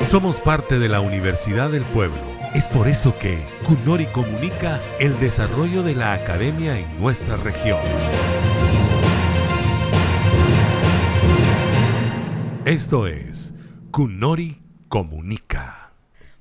Somos parte de la Universidad del Pueblo. Es por eso que Cunori comunica el desarrollo de la academia en nuestra región. Esto es Cunori Comunica.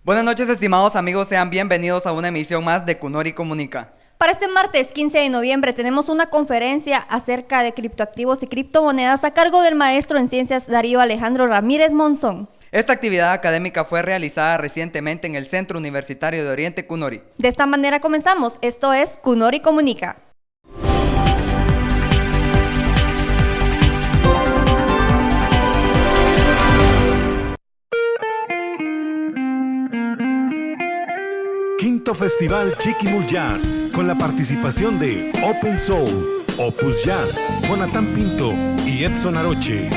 Buenas noches, estimados amigos, sean bienvenidos a una emisión más de Cunori Comunica. Para este martes 15 de noviembre tenemos una conferencia acerca de criptoactivos y criptomonedas a cargo del maestro en ciencias Darío Alejandro Ramírez Monzón. Esta actividad académica fue realizada recientemente en el Centro Universitario de Oriente Cunori. De esta manera comenzamos, esto es Cunori Comunica. Quinto Festival Chiquimul Jazz, con la participación de Open Soul, Opus Jazz, Jonathan Pinto y Edson Aroche.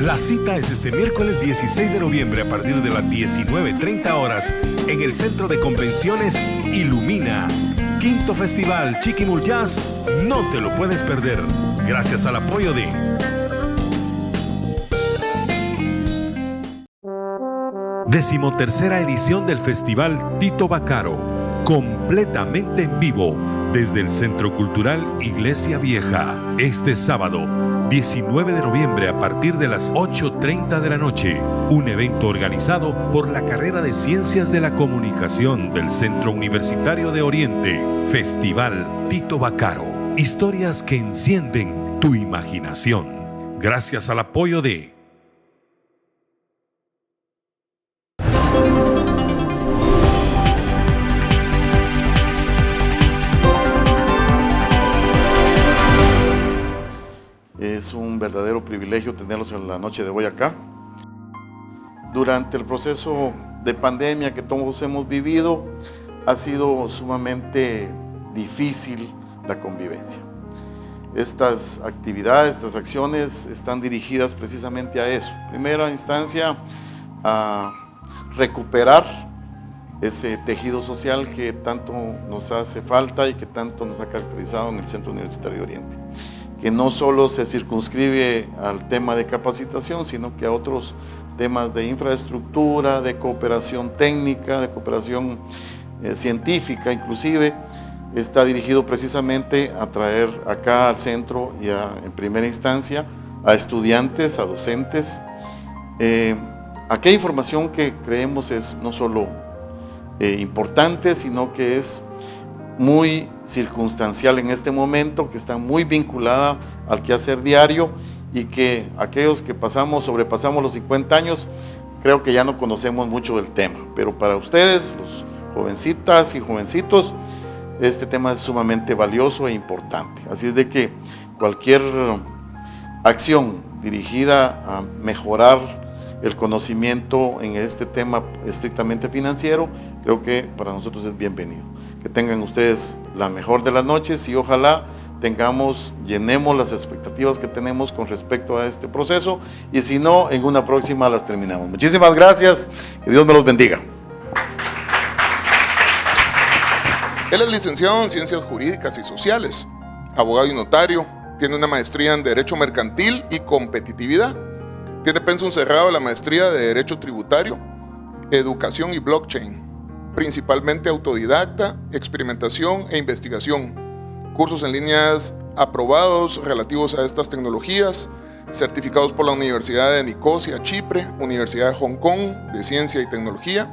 La cita es este miércoles 16 de noviembre a partir de las 19:30 horas en el Centro de Convenciones Ilumina. Quinto Festival Chiquimul Jazz, no te lo puedes perder. Gracias al apoyo de... Decimotercera edición del Festival Tito Vaccaro, completamente en vivo desde el Centro Cultural Iglesia Vieja. Este sábado, 19 de noviembre a partir de las 8:30 de la noche. Un evento organizado por la carrera de Ciencias de la Comunicación del Centro Universitario de Oriente. Festival Tito Vaccaro. Historias que encienden tu imaginación. Gracias al apoyo de... Es un verdadero privilegio tenerlos en la noche de hoy acá. Durante el proceso de pandemia que todos hemos vivido, ha sido sumamente difícil la convivencia. Estas actividades, estas acciones están dirigidas precisamente a eso. En primera instancia, a recuperar ese tejido social que tanto nos hace falta y que tanto nos ha caracterizado en el Centro Universitario de Oriente, que no solo se circunscribe al tema de capacitación, sino que a otros temas de infraestructura, de cooperación técnica, de cooperación científica inclusive. Está dirigido precisamente a traer acá al centro y en primera instancia a estudiantes, a docentes, aquella información que creemos es no solo importante, sino que es muy circunstancial en este momento, que está muy vinculada al quehacer diario y que aquellos que sobrepasamos los 50 años, creo que ya no conocemos mucho del tema, pero para ustedes, los jovencitas y jovencitos, este tema es sumamente valioso e importante. Así es de que cualquier acción dirigida a mejorar el conocimiento en este tema estrictamente financiero, creo que para nosotros es bienvenido. Que tengan ustedes la mejor de las noches y ojalá llenemos las expectativas que tenemos con respecto a este proceso, y si no, en una próxima las terminamos. Muchísimas gracias, que Dios me los bendiga. Él es licenciado en Ciencias Jurídicas y Sociales, abogado y notario, tiene una maestría en Derecho Mercantil y Competitividad, tiene pensum cerrado de la maestría de Derecho Tributario, Educación y Blockchain, principalmente autodidacta, experimentación e investigación, cursos en líneas aprobados relativos a estas tecnologías, certificados por la Universidad de Nicosia, Chipre, Universidad de Hong Kong de Ciencia y Tecnología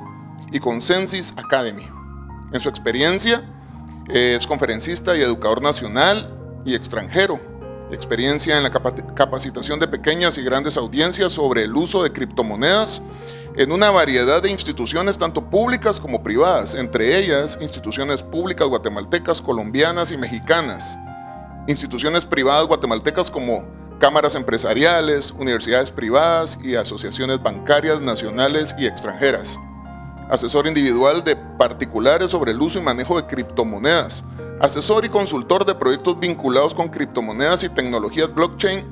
y Consensus Academy. En su experiencia es conferencista y educador nacional y extranjero, experiencia en la capacitación de pequeñas y grandes audiencias sobre el uso de criptomonedas en una variedad de instituciones tanto públicas como privadas, entre ellas instituciones públicas guatemaltecas, colombianas y mexicanas, instituciones privadas guatemaltecas como cámaras empresariales, universidades privadas y asociaciones bancarias nacionales y extranjeras, asesor individual de particulares sobre el uso y manejo de criptomonedas, asesor y consultor de proyectos vinculados con criptomonedas y tecnologías blockchain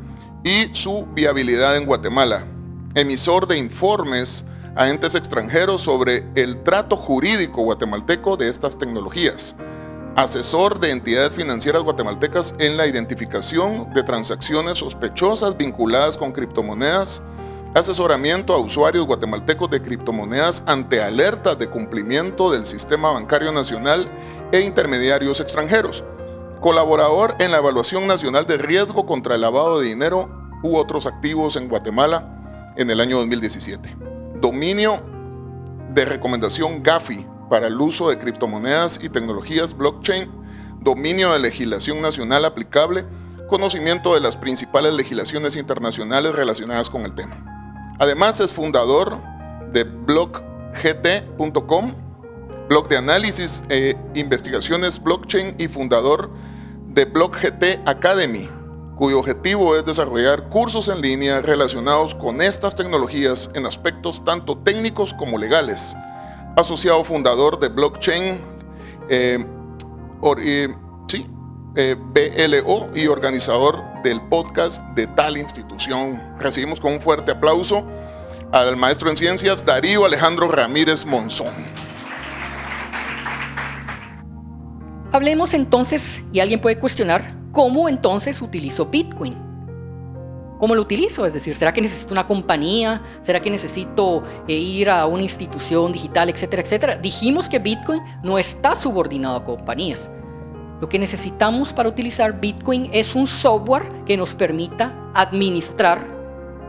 y su viabilidad en Guatemala, emisor de informes a entes extranjeros sobre el trato jurídico guatemalteco de estas tecnologías, asesor de entidades financieras guatemaltecas en la identificación de transacciones sospechosas vinculadas con criptomonedas asesoramiento a usuarios guatemaltecos de criptomonedas ante alertas de cumplimiento del sistema bancario nacional e intermediarios extranjeros, colaborador en la Evaluación Nacional de Riesgo contra el Lavado de Dinero u otros activos en Guatemala en el año 2017. Dominio de recomendación GAFI para el uso de criptomonedas y tecnologías blockchain, dominio de legislación nacional aplicable, conocimiento de las principales legislaciones internacionales relacionadas con el tema. Además, es fundador de bloggt.com, blog de análisis e investigaciones blockchain, y fundador de BlockGT Academy, cuyo objetivo es desarrollar cursos en línea relacionados con estas tecnologías en aspectos tanto técnicos como legales. Asociado fundador de Blockchain BLO y organizador del podcast de tal institución. Recibimos con un fuerte aplauso al maestro en ciencias Darío Alejandro Ramírez Monzón. Hablemos entonces, y alguien puede cuestionar, ¿cómo entonces utilizo Bitcoin? ¿Cómo lo utilizo? Es decir, ¿será que necesito una compañía? ¿Será que necesito ir a una institución digital, etcétera, etcétera? Dijimos que Bitcoin no está subordinado a compañías. Lo que necesitamos para utilizar Bitcoin es un software que nos permita administrar,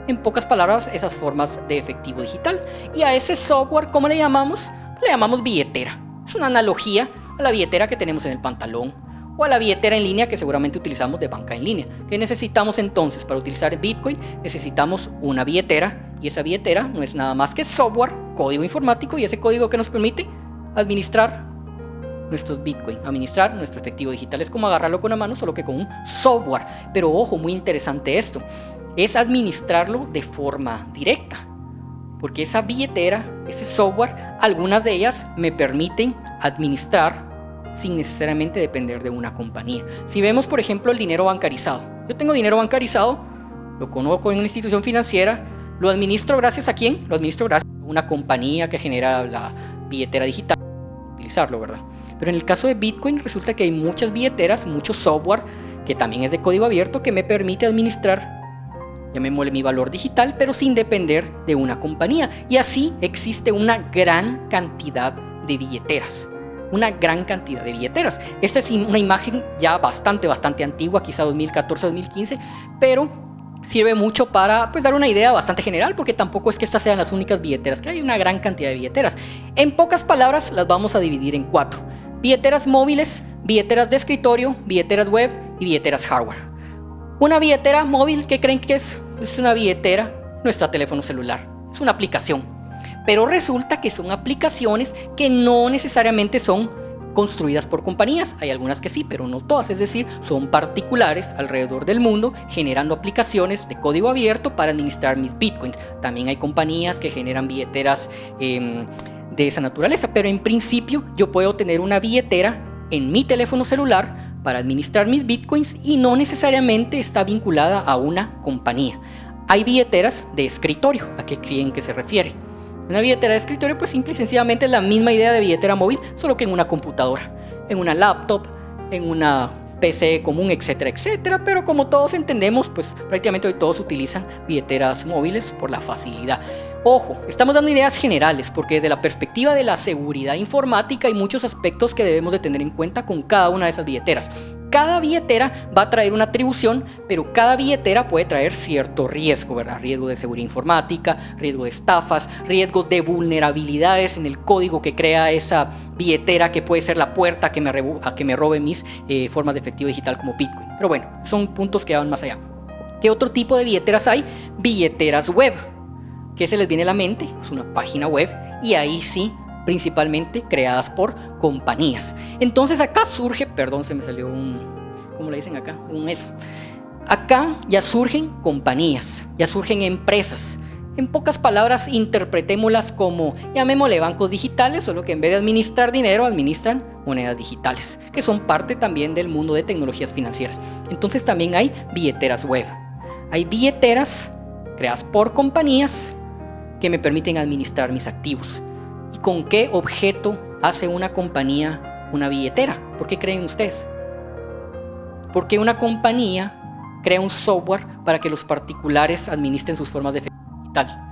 en pocas palabras, esas formas de efectivo digital. Y a ese software, ¿cómo le llamamos? Le llamamos billetera. Es una analogía a la billetera que tenemos en el pantalón o a la billetera en línea que seguramente utilizamos de banca en línea. ¿Qué necesitamos entonces para utilizar Bitcoin? Necesitamos una billetera, y esa billetera no es nada más que software, código informático, y ese código que nos permite administrar nuestros Bitcoin, administrar nuestro efectivo digital. Es como agarrarlo con la mano, solo que con un software. Pero ojo, muy interesante esto, es administrarlo de forma directa, porque esa billetera, ese software, algunas de ellas me permiten administrar sin necesariamente depender de una compañía. Si vemos, por ejemplo, el dinero bancarizado. Yo tengo dinero bancarizado, lo conozco en una institución financiera, lo administro gracias a ¿quién? Lo administro gracias a una compañía que genera la billetera digital, utilizarlo, ¿verdad? Pero en el caso de Bitcoin resulta que hay muchas billeteras, mucho software que también es de código abierto que me permite administrar, llamémosle mi valor digital, pero sin depender de una compañía. Y así existe una gran cantidad de billeteras. Una gran cantidad de billeteras. Esta es una imagen ya bastante antigua, quizá 2014-2015, pero sirve mucho para dar una idea bastante general, porque tampoco es que estas sean las únicas billeteras, que hay una gran cantidad de billeteras. En pocas palabras, las vamos a dividir en 4. Billeteras móviles, billeteras de escritorio, billeteras web y billeteras hardware. Una billetera móvil, ¿qué creen que es? Es una billetera, nuestro teléfono celular, es una aplicación. Pero resulta que son aplicaciones que no necesariamente son construidas por compañías. Hay algunas que sí, pero no todas. Es decir, son particulares alrededor del mundo generando aplicaciones de código abierto para administrar mis bitcoins. También hay compañías que generan billeteras de esa naturaleza, pero en principio yo puedo tener una billetera en mi teléfono celular para administrar mis bitcoins y no necesariamente está vinculada a una compañía. Hay billeteras de escritorio. ¿A qué creen que se refiere? Una billetera de escritorio, pues simple y sencillamente es la misma idea de billetera móvil, solo que en una computadora, en una laptop, en una PC común, etcétera, etcétera. Pero como todos entendemos, pues prácticamente hoy todos utilizan billeteras móviles por la facilidad. Ojo, estamos dando ideas generales, porque desde la perspectiva de la seguridad informática hay muchos aspectos que debemos de tener en cuenta con cada una de esas billeteras. Cada billetera va a traer una atribución, pero cada billetera puede traer cierto riesgo, ¿verdad? Riesgo de seguridad informática, riesgo de estafas, riesgo de vulnerabilidades en el código que crea esa billetera, que puede ser la puerta a que me robe mis formas de efectivo digital como Bitcoin. Pero bueno, son puntos que van más allá. ¿Qué otro tipo de billeteras hay? Billeteras web. ¿Qué se les viene a la mente? Es una página web, y ahí sí, principalmente creadas por compañías. Entonces acá surge, perdón, se me salió ¿cómo le dicen acá? Acá ya surgen compañías, ya surgen empresas. En pocas palabras, interpretémoslas como, llamémosle bancos digitales, solo que en vez de administrar dinero, administran monedas digitales, que son parte también del mundo de tecnologías financieras. Entonces también hay billeteras web. Hay billeteras creadas por compañías que me permiten administrar mis activos. ¿Y con qué objeto hace una compañía una billetera? ¿Por qué creen ustedes? Porque una compañía crea un software para que los particulares administren sus formas de efectivo digital.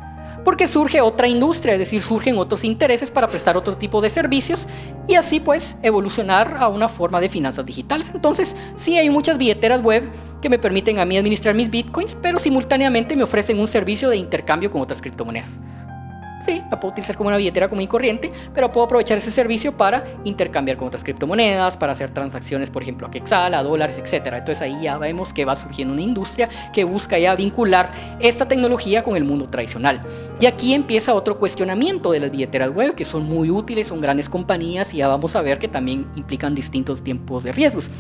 Porque surge otra industria, es decir, surgen otros intereses para prestar otro tipo de servicios y así pues evolucionar a una forma de finanzas digitales. Entonces sí hay muchas billeteras web que me permiten a mí administrar mis bitcoins, pero simultáneamente me ofrecen un servicio de intercambio con otras criptomonedas. Sí, la puedo utilizar como una billetera común y corriente, pero puedo aprovechar ese servicio para intercambiar con otras criptomonedas, para hacer transacciones, por ejemplo, a quetzal, a dólares, etc. Entonces ahí ya vemos que va surgiendo una industria que busca ya vincular esta tecnología con el mundo tradicional. Y aquí empieza otro cuestionamiento de las billeteras web, que son muy útiles, son grandes compañías y ya vamos a ver que también implican distintos tiempos de riesgos.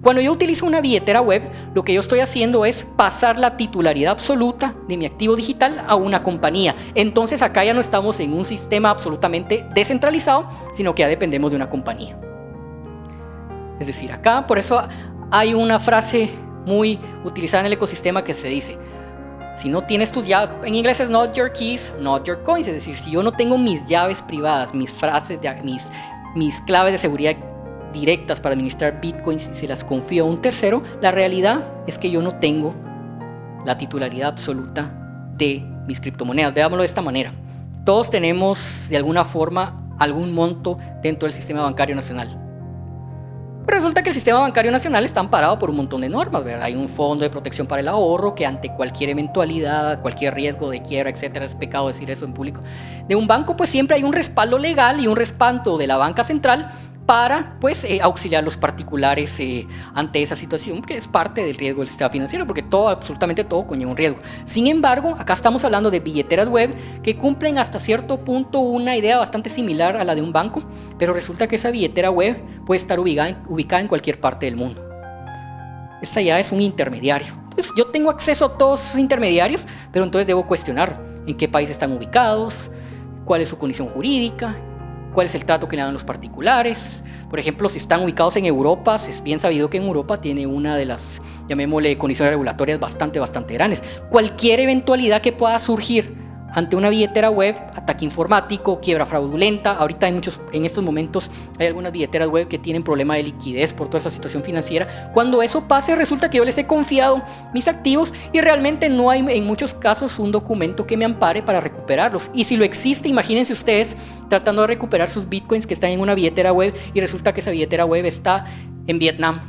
Cuando yo utilizo una billetera web, lo que yo estoy haciendo es pasar la titularidad absoluta de mi activo digital a una compañía. Entonces acá ya no estamos en un sistema absolutamente descentralizado, sino que ya dependemos de una compañía. Es decir, acá por eso hay una frase muy utilizada en el ecosistema que se dice: si no tienes tus llaves, en inglés es not your keys, not your coins. Es decir, si yo no tengo mis llaves privadas, mis frases, mis claves de seguridad directas para administrar bitcoins y se las confío a un tercero, la realidad es que yo no tengo la titularidad absoluta de mis criptomonedas. Veámoslo de esta manera. Todos tenemos de alguna forma algún monto dentro del sistema bancario nacional. Pero resulta que el sistema bancario nacional está amparado por un montón de normas, ¿verdad? Hay un fondo de protección para el ahorro que ante cualquier eventualidad, cualquier riesgo de quiebra, etcétera, es pecado decir eso en público, de un banco, pues siempre hay un respaldo legal y un respaldo de la banca central para pues auxiliar a los particulares ante esa situación que es parte del riesgo del sistema financiero, porque absolutamente todo conlleva un riesgo. Sin embargo, acá estamos hablando de billeteras web que cumplen hasta cierto punto una idea bastante similar a la de un banco, pero resulta que esa billetera web puede estar ubicada en cualquier parte del mundo. Esta ya es un intermediario. Entonces, yo tengo acceso a todos esos intermediarios, pero entonces debo cuestionar en qué país están ubicados, cuál es su condición jurídica, cuál es el trato que le dan los particulares. Por ejemplo, si están ubicados en Europa, es bien sabido que en Europa tiene una de las, llamémosle, condiciones regulatorias bastante grandes. Cualquier eventualidad que pueda surgir ante una billetera web, ataque informático, quiebra fraudulenta, ahorita en estos momentos hay algunas billeteras web que tienen problema de liquidez por toda esa situación financiera. Cuando eso pase, resulta que yo les he confiado mis activos y realmente no hay en muchos casos un documento que me ampare para recuperarlos. Y si lo existe, imagínense ustedes tratando de recuperar sus bitcoins que están en una billetera web y resulta que esa billetera web está en Vietnam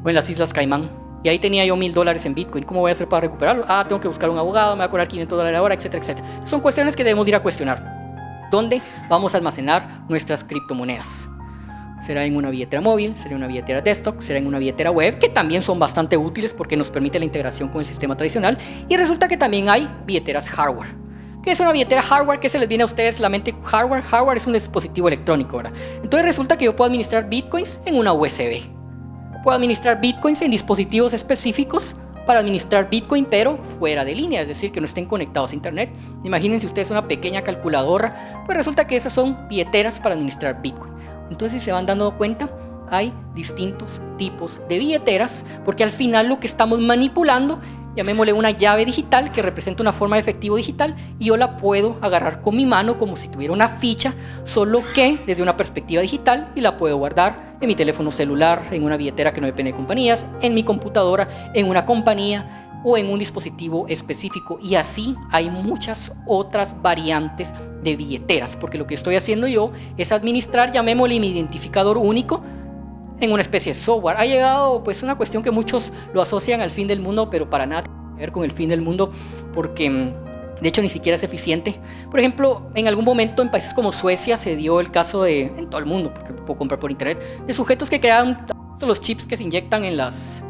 o en las Islas Caimán. Y ahí tenía yo $1,000 en Bitcoin. ¿Cómo voy a hacer para recuperarlo? Tengo que buscar un abogado, me va a cobrar $500 la hora, etcétera, etcétera. Son cuestiones que debemos ir a cuestionar. ¿Dónde vamos a almacenar nuestras criptomonedas? ¿Será en una billetera móvil? ¿Será en una billetera desktop? ¿Será en una billetera web? Que también son bastante útiles porque nos permite la integración con el sistema tradicional. Y resulta que también hay billeteras hardware. ¿Qué es una billetera hardware? ¿Qué se les viene a ustedes la mente? Hardware. Hardware es un dispositivo electrónico, ¿verdad? Entonces resulta que yo puedo administrar bitcoins en una USB. Puedo administrar bitcoins en dispositivos específicos para administrar bitcoin, pero fuera de línea, es decir, que no estén conectados a internet. Imagínense ustedes una pequeña calculadora, pues resulta que esas son billeteras para administrar bitcoin. Entonces, si se van dando cuenta, hay distintos tipos de billeteras, porque al final lo que estamos manipulando, llamémosle una llave digital que representa una forma de efectivo digital, y yo la puedo agarrar con mi mano como si tuviera una ficha, solo que desde una perspectiva digital, y la puedo guardar en mi teléfono celular, en una billetera que no depende de compañías, en mi computadora, en una compañía o en un dispositivo específico. Y así hay muchas otras variantes de billeteras, porque lo que estoy haciendo yo es administrar, llamémosle, mi identificador único en una especie de software. Ha llegado pues una cuestión que muchos lo asocian al fin del mundo, pero para nada tiene que ver con el fin del mundo, porque de hecho ni siquiera es eficiente. Por ejemplo, en algún momento en países como Suecia se dio el caso en todo el mundo, porque lo puedo comprar por internet, de sujetos que creaban los chips que se inyectan en las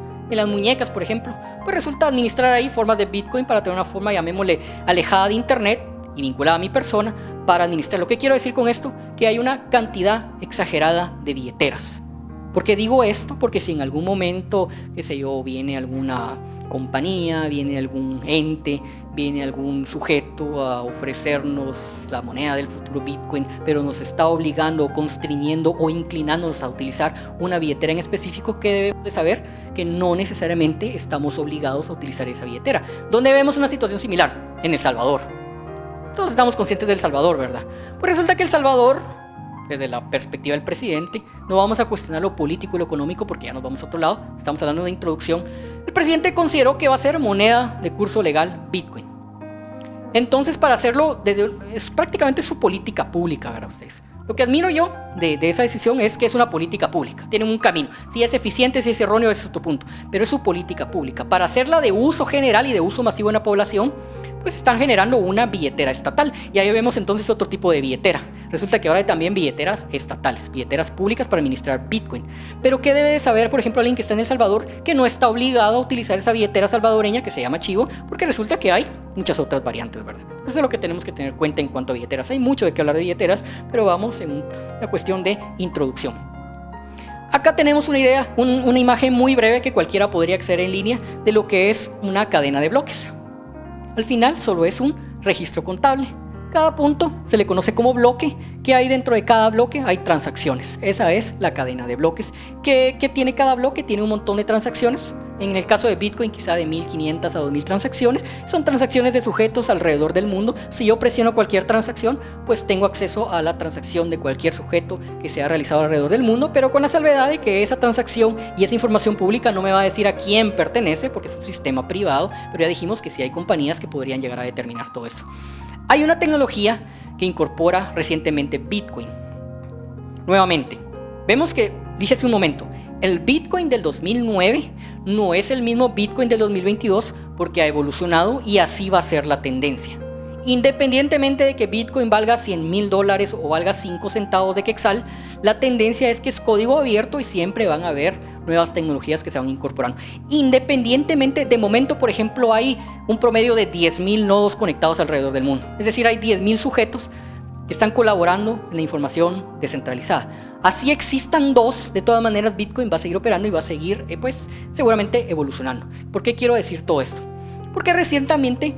muñecas, por ejemplo. Pues resulta administrar ahí formas de Bitcoin para tener una forma, llamémosle, alejada de internet y vinculada a mi persona para administrar. Lo que quiero decir con esto, que hay una cantidad exagerada de billeteras. ¿Por qué digo esto? Porque si en algún momento, qué sé yo, viene alguna compañía, viene algún ente, viene algún sujeto a ofrecernos la moneda del futuro Bitcoin, pero nos está obligando o constriñendo o inclinándonos a utilizar una billetera en específico, que debemos de saber que no necesariamente estamos obligados a utilizar esa billetera. ¿Dónde vemos una situación similar? En El Salvador. Todos estamos conscientes de El Salvador, ¿verdad? Pues resulta que El Salvador, desde la perspectiva del presidente, no vamos a cuestionar lo político y lo económico porque ya nos vamos a otro lado, estamos hablando de introducción. El presidente consideró que va a ser moneda de curso legal Bitcoin. Entonces, para hacerlo, es prácticamente su política pública, ¿verdad ustedes? Lo que admiro yo de esa decisión es que es una política pública, tienen un camino. Si es eficiente, si es erróneo, ese es otro punto, pero es su política pública. Para hacerla de uso general y de uso masivo en la población, pues están generando una billetera estatal. Y ahí vemos entonces otro tipo de billetera. Resulta que ahora hay también billeteras estatales, billeteras públicas para administrar Bitcoin. Pero ¿qué debe de saber, por ejemplo, alguien que está en El Salvador, que no está obligado a utilizar esa billetera salvadoreña que se llama Chivo? Porque resulta que hay muchas otras variantes, ¿verdad? Eso es lo que tenemos que tener en cuenta en cuanto a billeteras. Hay mucho de qué hablar de billeteras, pero vamos en una cuestión de introducción. Acá tenemos una idea, una imagen muy breve que cualquiera podría acceder en línea de lo que es una cadena de bloques. Al final solo es un registro contable. Cada punto se le conoce como bloque. ¿Qué hay dentro de cada bloque? Hay transacciones. Esa es la cadena de bloques. ¿Qué tiene cada bloque? Tiene un montón de transacciones. En el caso de Bitcoin, quizá de 1.500 a 2.000 transacciones. Son transacciones de sujetos alrededor del mundo. Si yo presiono cualquier transacción, pues tengo acceso a la transacción de cualquier sujeto que se ha realizado alrededor del mundo, pero con la salvedad de que esa transacción y esa información pública no me va a decir a quién pertenece, porque es un sistema privado, pero ya dijimos que sí hay compañías que podrían llegar a determinar todo eso. Hay una tecnología que incorpora recientemente Bitcoin. Nuevamente, vemos que, dije hace un momento, el Bitcoin del 2009 no es el mismo Bitcoin del 2022 porque ha evolucionado y así va a ser la tendencia. Independientemente de que Bitcoin valga $100,000 o valga 5 centavos de quetzal, la tendencia es que es código abierto y siempre van a haber nuevas tecnologías que se van incorporando. Independientemente, de momento, por ejemplo, hay un promedio de 10.000 nodos conectados alrededor del mundo. Es decir, hay 10.000 sujetos que están colaborando en la información descentralizada. Así existan dos, de todas maneras Bitcoin va a seguir operando y va a seguir, pues, seguramente evolucionando. ¿Por qué quiero decir todo esto? Porque recientemente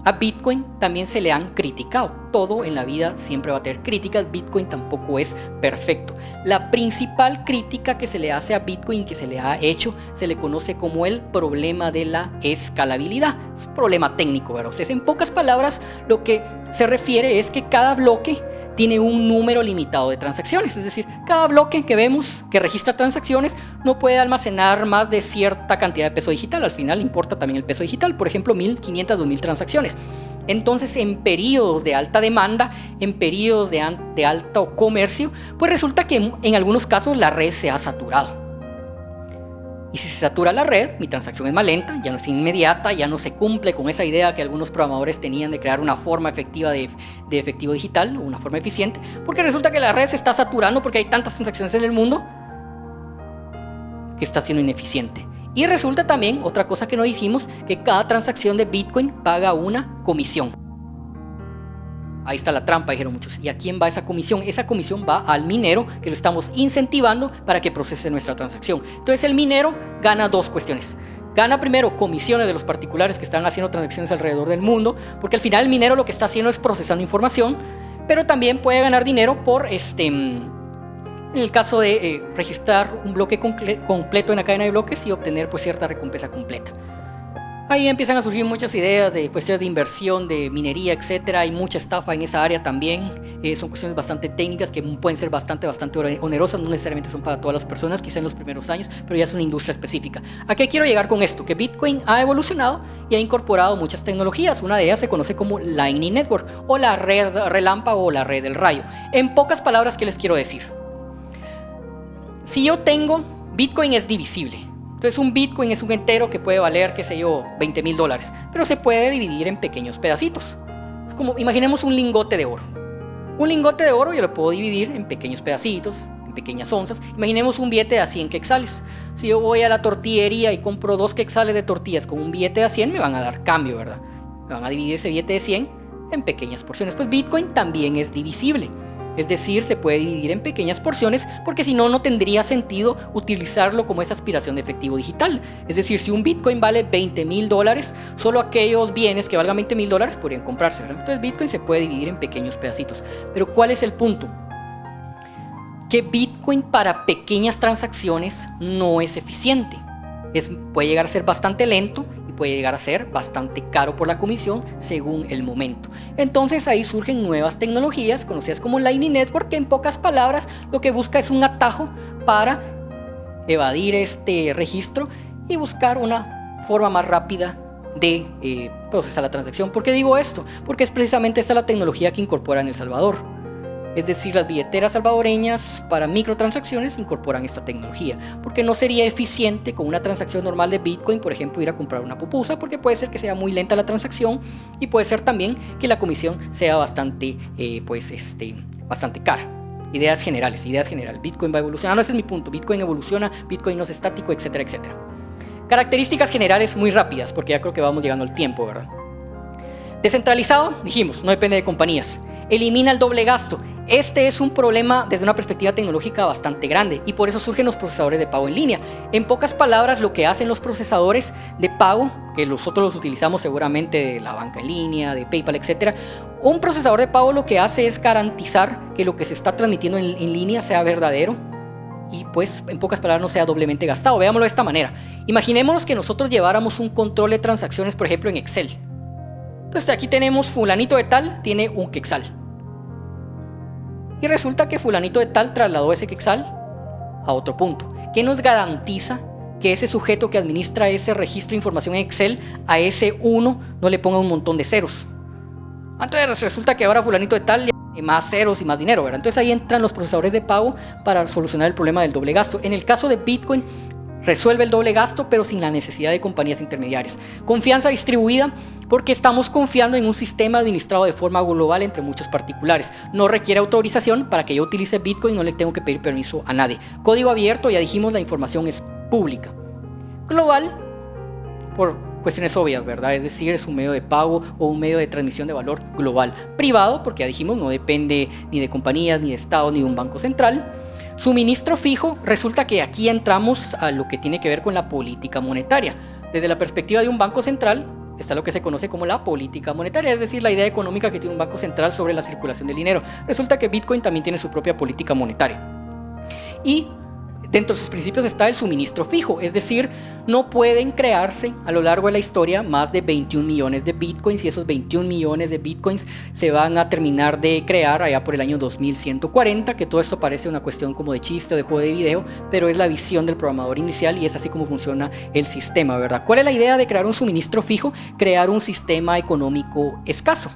a Bitcoin también se le han criticado. Todo en la vida siempre va a tener críticas. Bitcoin tampoco es perfecto. La principal crítica que se le hace a Bitcoin, que se le ha hecho, se le conoce como el problema de la escalabilidad. Es un problema técnico, ¿verdad? O sea, en pocas palabras, lo que se refiere es que cada bloque tiene un número limitado de transacciones, es decir, cada bloque que vemos que registra transacciones no puede almacenar más de cierta cantidad de peso digital. Al final importa también el peso digital, por ejemplo 1.500, 2.000 transacciones. Entonces, en periodos de alta demanda, en periodos de alto comercio, pues resulta que en algunos casos la red se ha saturado. Y si se satura la red, mi transacción es más lenta, ya no es inmediata, ya no se cumple con esa idea que algunos programadores tenían de crear una forma efectiva de efectivo digital, o una forma eficiente, porque resulta que la red se está saturando porque hay tantas transacciones en el mundo que está siendo ineficiente. Y resulta también, otra cosa que no dijimos, que cada transacción de Bitcoin paga una comisión. Ahí está la trampa, dijeron muchos. ¿Y a quién va esa comisión? Esa comisión va al minero, que lo estamos incentivando para que procese nuestra transacción. Entonces el minero gana dos cuestiones. Gana primero comisiones de los particulares que están haciendo transacciones alrededor del mundo, porque al final el minero lo que está haciendo es procesando información, pero también puede ganar dinero por, en el caso de registrar un bloque completo en la cadena de bloques y obtener pues cierta recompensa completa. Ahí empiezan a surgir muchas ideas de cuestiones de inversión, de minería, etcétera. Hay mucha estafa en esa área también. Son cuestiones bastante técnicas que pueden ser bastante onerosas. No necesariamente son para todas las personas, quizá en los primeros años, pero ya es una industria específica. ¿A qué quiero llegar con esto? Que Bitcoin ha evolucionado y ha incorporado muchas tecnologías. Una de ellas se conoce como Lightning Network, o la red relámpago, o la red del rayo. En pocas palabras, ¿qué les quiero decir? Si yo tengo, Bitcoin es divisible. Entonces un Bitcoin es un entero que puede valer, qué sé yo, $20,000, pero se puede dividir en pequeños pedacitos. Es como, imaginemos un lingote de oro. Un lingote de oro yo lo puedo dividir en pequeños pedacitos, en pequeñas onzas. Imaginemos un billete de a 100 quetzales. Si yo voy a la tortillería y compro 2 quetzales de tortillas con un billete de a 100, me van a dar cambio, ¿verdad? Me van a dividir ese billete de 100 en pequeñas porciones. Pues Bitcoin también es divisible. Es decir, se puede dividir en pequeñas porciones porque si no, no tendría sentido utilizarlo como esa aspiración de efectivo digital. Es decir, si un Bitcoin vale $20,000, solo aquellos bienes que valgan $20,000 podrían comprarse, ¿verdad? Entonces Bitcoin se puede dividir en pequeños pedacitos. Pero ¿cuál es el punto? Que Bitcoin para pequeñas transacciones no es eficiente. Puede llegar a ser bastante lento, puede llegar a ser bastante caro por la comisión según el momento. Entonces ahí surgen nuevas tecnologías conocidas como Lightning Network, que en pocas palabras lo que busca es un atajo para evadir este registro y buscar una forma más rápida de procesar la transacción. ¿Por qué digo esto? Porque es precisamente esta la tecnología que incorpora en El Salvador. Es decir, las billeteras salvadoreñas para microtransacciones incorporan esta tecnología, porque no sería eficiente con una transacción normal de Bitcoin, por ejemplo, ir a comprar una pupusa, porque puede ser que sea muy lenta la transacción y puede ser también que la comisión sea bastante cara. Ideas generales. Bitcoin va a evolucionar, no, ese es mi punto. Bitcoin evoluciona, Bitcoin no es estático, etcétera, etcétera. Características generales muy rápidas, porque ya creo que vamos llegando al tiempo, ¿verdad? Descentralizado, dijimos, no depende de compañías. Elimina el doble gasto. Este es un problema desde una perspectiva tecnológica bastante grande y por eso surgen los procesadores de pago en línea. En pocas palabras, lo que hacen los procesadores de pago, que nosotros los utilizamos seguramente de la banca en línea, de PayPal, etcétera, un procesador de pago lo que hace es garantizar que lo que se está transmitiendo en línea sea verdadero y pues en pocas palabras no sea doblemente gastado. Veámoslo de esta manera. Imaginémonos que nosotros lleváramos un control de transacciones, por ejemplo, en Excel. Entonces aquí tenemos fulanito de tal, tiene un quexal. Y resulta que fulanito de tal trasladó ese quexal a otro punto. ¿Qué nos garantiza que ese sujeto que administra ese registro de información en Excel a ese 1 no le ponga un montón de ceros? Entonces resulta que ahora fulanito de tal le pone más ceros y más dinero, ¿verdad? Entonces ahí entran los procesadores de pago para solucionar el problema del doble gasto. En el caso de Bitcoin, resuelve el doble gasto, pero sin la necesidad de compañías intermediarias. Confianza distribuida, porque estamos confiando en un sistema administrado de forma global entre muchos particulares. No requiere autorización. Para que yo utilice Bitcoin no le tengo que pedir permiso a nadie. Código abierto, ya dijimos, la información es pública. Global, por cuestiones obvias, ¿verdad? Es decir, es un medio de pago o un medio de transmisión de valor global. Privado, porque ya dijimos, no depende ni de compañías, ni de Estado, ni de un banco central. Suministro fijo, resulta que aquí entramos a lo que tiene que ver con la política monetaria. Desde la perspectiva de un banco central, está lo que se conoce como la política monetaria, es decir, la idea económica que tiene un banco central sobre la circulación del dinero. Resulta que Bitcoin también tiene su propia política monetaria. Y dentro de sus principios está el suministro fijo, es decir, no pueden crearse a lo largo de la historia más de 21 millones de bitcoins y esos 21 millones de bitcoins se van a terminar de crear allá por el año 2140, que todo esto parece una cuestión como de chiste o de juego de video, pero es la visión del programador inicial y es así como funciona el sistema, ¿verdad? ¿Cuál es la idea de crear un suministro fijo? Crear un sistema económico escaso.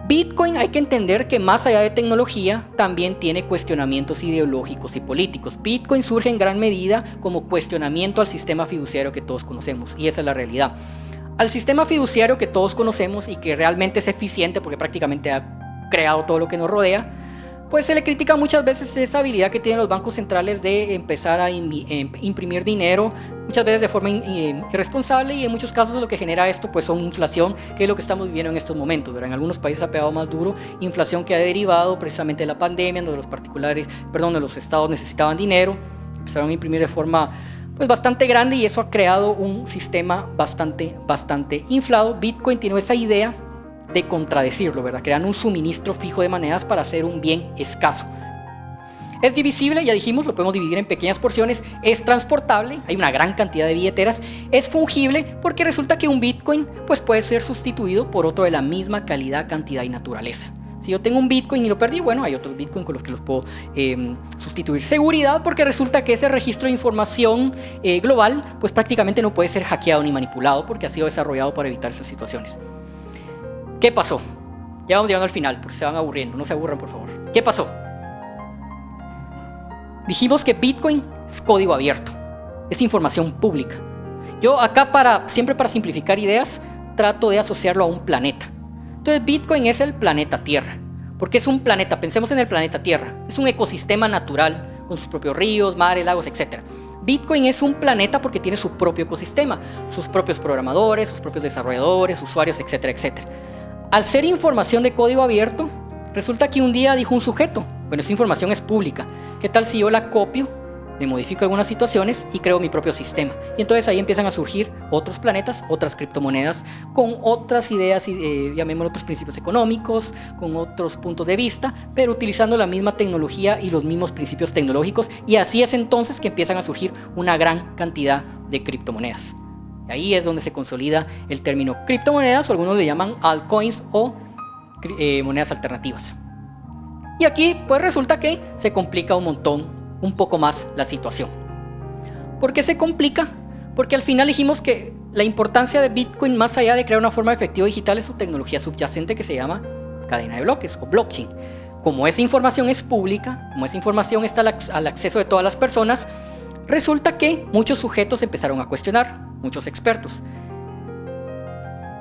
Bitcoin, hay que entender que más allá de tecnología también tiene cuestionamientos ideológicos y políticos. Bitcoin surge en gran medida como cuestionamiento al sistema fiduciario que todos conocemos, y esa es la realidad. Al sistema fiduciario que todos conocemos y que realmente es eficiente porque prácticamente ha creado todo lo que nos rodea, pues se le critica muchas veces esa habilidad que tienen los bancos centrales de empezar a imprimir dinero, muchas veces de forma irresponsable, y en muchos casos lo que genera esto pues son inflación, que es lo que estamos viviendo en estos momentos, ¿verdad? En algunos países ha pegado más duro, inflación que ha derivado precisamente de la pandemia, donde los estados necesitaban dinero, empezaron a imprimir de forma pues bastante grande y eso ha creado un sistema bastante inflado. Bitcoin tiene esa idea de contradecirlo, ¿verdad? Crean un suministro fijo de monedas para hacer un bien escaso. Es divisible, ya dijimos, lo podemos dividir en pequeñas porciones, es transportable, hay una gran cantidad de billeteras, es fungible porque resulta que un Bitcoin pues puede ser sustituido por otro de la misma calidad, cantidad y naturaleza. Si yo tengo un Bitcoin y lo perdí, bueno, hay otros Bitcoin con los que los puedo sustituir. Seguridad, porque resulta que ese registro de información global pues prácticamente no puede ser hackeado ni manipulado porque ha sido desarrollado para evitar esas situaciones. ¿Qué pasó? Ya vamos llegando al final, porque se van aburriendo, no se aburran por favor. ¿Qué pasó? Dijimos que Bitcoin es código abierto, es información pública. Yo acá siempre para simplificar ideas, trato de asociarlo a un planeta. Entonces Bitcoin es el planeta Tierra. ¿Por qué es un planeta? Pensemos en el planeta Tierra. Es un ecosistema natural, con sus propios ríos, mares, lagos, etc. Bitcoin es un planeta porque tiene su propio ecosistema, sus propios programadores, sus propios desarrolladores, usuarios, etcétera, etcétera. Al ser información de código abierto, resulta que un día dijo un sujeto, bueno, esa información es pública, ¿qué tal si yo la copio, le modifico algunas situaciones y creo mi propio sistema? Y entonces ahí empiezan a surgir otros planetas, otras criptomonedas, con otras ideas, llamémoslo otros principios económicos, con otros puntos de vista, pero utilizando la misma tecnología y los mismos principios tecnológicos, y así es entonces que empiezan a surgir una gran cantidad de criptomonedas. Ahí es donde se consolida el término criptomonedas, o algunos le llaman altcoins o monedas alternativas. Y aquí pues resulta que se complica un poco más la situación. ¿Por qué se complica? Porque al final dijimos que la importancia de Bitcoin, más allá de crear una forma de efectivo digital, es su tecnología subyacente que se llama cadena de bloques o blockchain. Como esa información es pública, como esa información está al acceso de todas las personas, resulta que muchos sujetos empezaron a cuestionar, muchos expertos.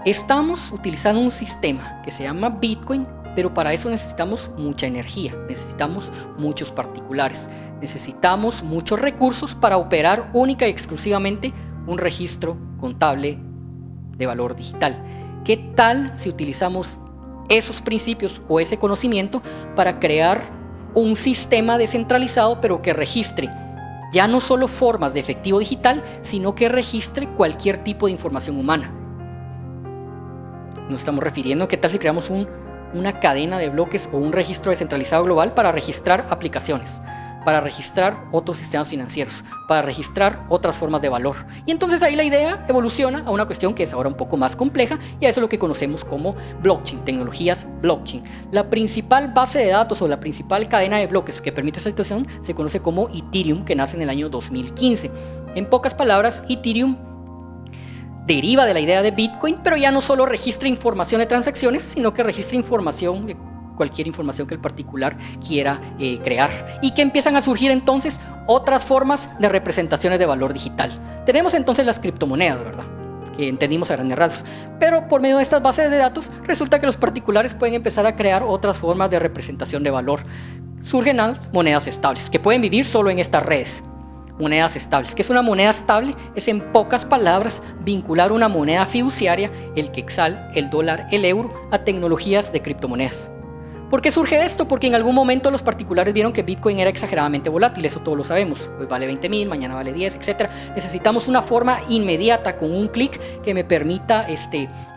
Estamos utilizando un sistema que se llama Bitcoin, pero para eso necesitamos mucha energía, necesitamos muchos particulares, necesitamos muchos recursos para operar única y exclusivamente un registro contable de valor digital. ¿Qué tal si utilizamos esos principios o ese conocimiento para crear un sistema descentralizado, pero que registre ya no solo formas de efectivo digital, sino que registre cualquier tipo de información humana? Nos estamos refiriendo a qué tal si creamos una cadena de bloques o un registro descentralizado global para registrar aplicaciones, para registrar otros sistemas financieros, para registrar otras formas de valor. Y entonces ahí la idea evoluciona a una cuestión que es ahora un poco más compleja, y a eso es lo que conocemos como blockchain, tecnologías blockchain. La principal base de datos o la principal cadena de bloques que permite esta situación se conoce como Ethereum, que nace en el año 2015. En pocas palabras, Ethereum deriva de la idea de Bitcoin, pero ya no solo registra información de transacciones, sino que registra información de cualquier información que el particular quiera crear, y que empiezan a surgir entonces otras formas de representaciones de valor digital. Tenemos entonces las criptomonedas, ¿verdad?, que entendimos a grandes rasgos, pero por medio de estas bases de datos resulta que los particulares pueden empezar a crear otras formas de representación de valor. Surgen las monedas estables, que pueden vivir solo en estas redes. Monedas estables. ¿Qué es una moneda estable? Es, en pocas palabras, vincular una moneda fiduciaria, el quetzal, el dólar, el euro, a tecnologías de criptomonedas. ¿Por qué surge esto? Porque en algún momento los particulares vieron que Bitcoin era exageradamente volátil, eso todos lo sabemos. Hoy vale 20,000, mañana vale 10, etc. Necesitamos una forma inmediata, con un clic, que me permita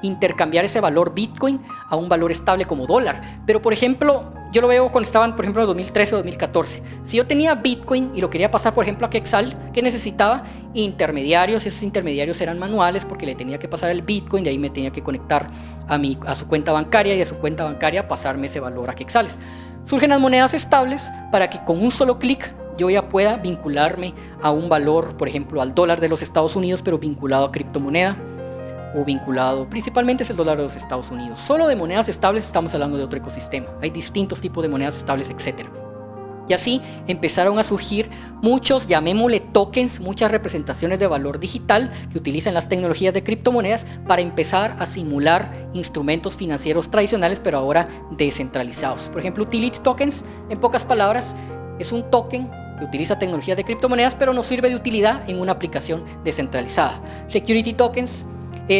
intercambiar ese valor Bitcoin a un valor estable como dólar. Pero, por ejemplo, yo lo veo cuando estaban, por ejemplo, en 2013 o 2014. Si yo tenía Bitcoin y lo quería pasar, por ejemplo, a Quetzal, ¿qué necesitaba? Intermediarios. Esos intermediarios eran manuales porque le tenía que pasar el Bitcoin, de ahí me tenía que conectar a su cuenta bancaria, y de su cuenta bancaria pasarme ese valor a Quetzales. Surgen las monedas estables para que con un solo clic yo ya pueda vincularme a un valor, por ejemplo, al dólar de los Estados Unidos, pero vinculado a criptomoneda, o vinculado, principalmente es el dólar de los Estados Unidos. Solo de monedas estables estamos hablando de otro ecosistema. Hay distintos tipos de monedas estables, etc. Y así empezaron a surgir muchos, llamémosle tokens, muchas representaciones de valor digital que utilizan las tecnologías de criptomonedas para empezar a simular instrumentos financieros tradicionales, pero ahora descentralizados. Por ejemplo, utility tokens, en pocas palabras, es un token que utiliza tecnologías de criptomonedas, pero no sirve de utilidad en una aplicación descentralizada. Security tokens,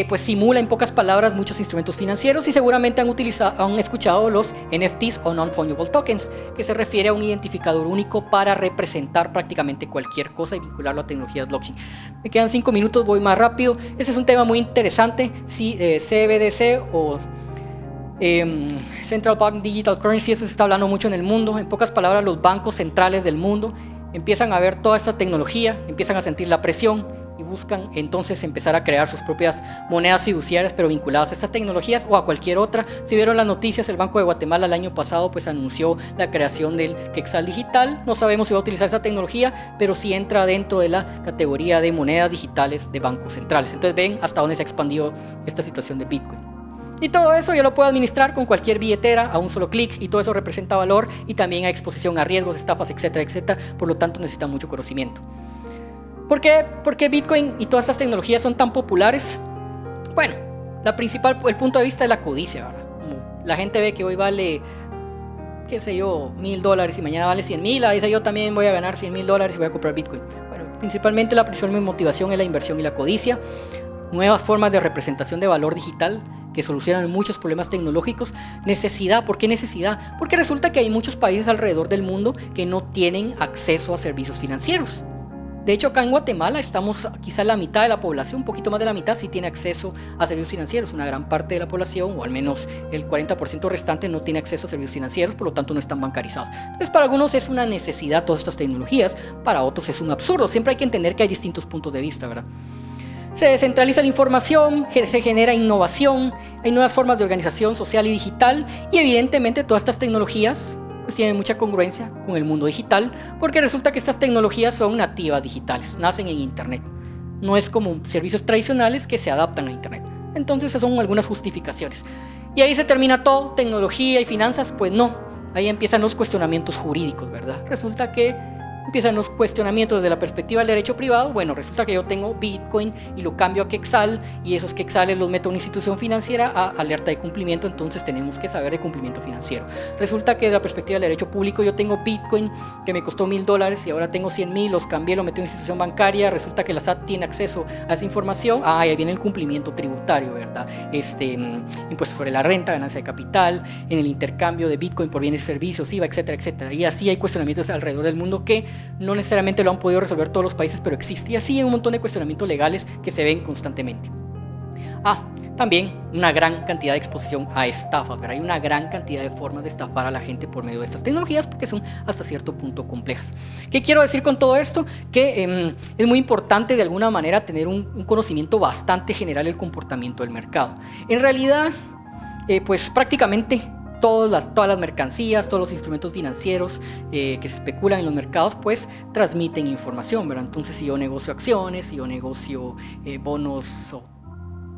pues simula, en pocas palabras, muchos instrumentos financieros, y seguramente han escuchado los NFTs o Non-Fungible Tokens, que se refiere a un identificador único para representar prácticamente cualquier cosa y vincularlo a tecnologías blockchain. Me quedan 5 minutos, voy más rápido. Ese es un tema muy interesante. CBDC o Central Bank Digital Currency, eso se está hablando mucho en el mundo. En pocas palabras, los bancos centrales del mundo empiezan a ver toda esta tecnología, empiezan a sentir la presión y buscan entonces empezar a crear sus propias monedas fiduciarias, pero vinculadas a estas tecnologías o a cualquier otra. Si vieron las noticias, el Banco de Guatemala el año pasado pues anunció la creación del Quetzal digital. No sabemos si va a utilizar esa tecnología, pero sí entra dentro de la categoría de monedas digitales de bancos centrales. Entonces ven hasta dónde se ha expandido esta situación de Bitcoin. Y todo eso yo lo puedo administrar con cualquier billetera a un solo clic, y todo eso representa valor y también hay exposición a riesgos, estafas, etcétera, etcétera. Por lo tanto necesita mucho conocimiento. ¿Por qué Bitcoin y todas estas tecnologías son tan populares? Bueno, el punto de vista es la codicia, ¿verdad? La gente ve que hoy vale, qué sé yo, $1,000 y mañana vale 100,000, dice yo también voy a ganar $100,000 y voy a comprar Bitcoin. Bueno, principalmente la principal motivación es la inversión y la codicia, nuevas formas de representación de valor digital que solucionan muchos problemas tecnológicos. Necesidad, ¿por qué necesidad? Porque resulta que hay muchos países alrededor del mundo que no tienen acceso a servicios financieros. De hecho, acá en Guatemala estamos quizá la mitad de la población, un poquito más de la mitad, sí tiene acceso a servicios financieros. Una gran parte de la población, o al menos el 40% restante, no tiene acceso a servicios financieros, por lo tanto no están bancarizados. Entonces, para algunos es una necesidad todas estas tecnologías, para otros es un absurdo. Siempre hay que entender que hay distintos puntos de vista, ¿verdad? Se descentraliza la información, se genera innovación, hay nuevas formas de organización social y digital, y evidentemente todas estas tecnologías pues tienen mucha congruencia con el mundo digital, porque resulta que estas tecnologías son nativas digitales, nacen en Internet. No es como servicios tradicionales que se adaptan a Internet. Entonces, esas son algunas justificaciones. Y ahí se termina todo, tecnología y finanzas, pues no. Ahí empiezan los cuestionamientos jurídicos, ¿verdad? Resulta que empiezan los cuestionamientos desde la perspectiva del derecho privado. Bueno, resulta que yo tengo Bitcoin y lo cambio a Quetzal, y esos quetzales los meto a una institución financiera a alerta de cumplimiento, entonces tenemos que saber de cumplimiento financiero. Resulta que desde la perspectiva del derecho público yo tengo Bitcoin que me costó $1,000 y ahora tengo 100,000, los cambié, lo metí a una institución bancaria, resulta que la SAT tiene acceso a esa información. Ahí viene el cumplimiento tributario, ¿verdad? Impuestos sobre la renta, ganancia de capital, en el intercambio de Bitcoin por bienes y servicios, IVA, etcétera, etcétera. Y así hay cuestionamientos alrededor del mundo que no necesariamente lo han podido resolver todos los países, pero existe. Y así hay un montón de cuestionamientos legales que se ven constantemente. También una gran cantidad de exposición a estafas, ¿verdad? Hay una gran cantidad de formas de estafar a la gente por medio de estas tecnologías porque son hasta cierto punto complejas. ¿Qué quiero decir con todo esto? Que es muy importante de alguna manera tener un conocimiento bastante general del comportamiento del mercado. En realidad, pues prácticamente todas las mercancías, todos los instrumentos financieros que se especulan en los mercados, pues transmiten información, ¿verdad? Entonces, si yo negocio acciones, si yo negocio bonos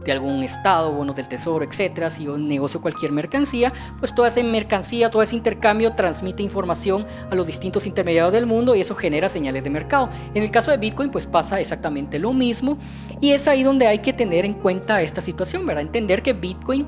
de algún estado, bonos del tesoro, etcétera, si yo negocio cualquier mercancía, pues toda esa mercancía, todo ese intercambio transmite información a los distintos intermediarios del mundo y eso genera señales de mercado. En el caso de Bitcoin, pues pasa exactamente lo mismo y es ahí donde hay que tener en cuenta esta situación, ¿verdad? Entender que Bitcoin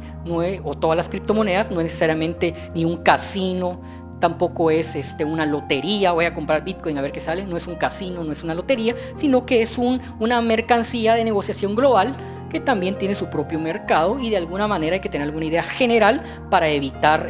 o todas las criptomonedas no es necesariamente ni un casino, tampoco es una lotería, voy a comprar Bitcoin a ver qué sale, no es un casino, no es una lotería, sino que es una mercancía de negociación global que también tiene su propio mercado y de alguna manera hay que tener alguna idea general para evitar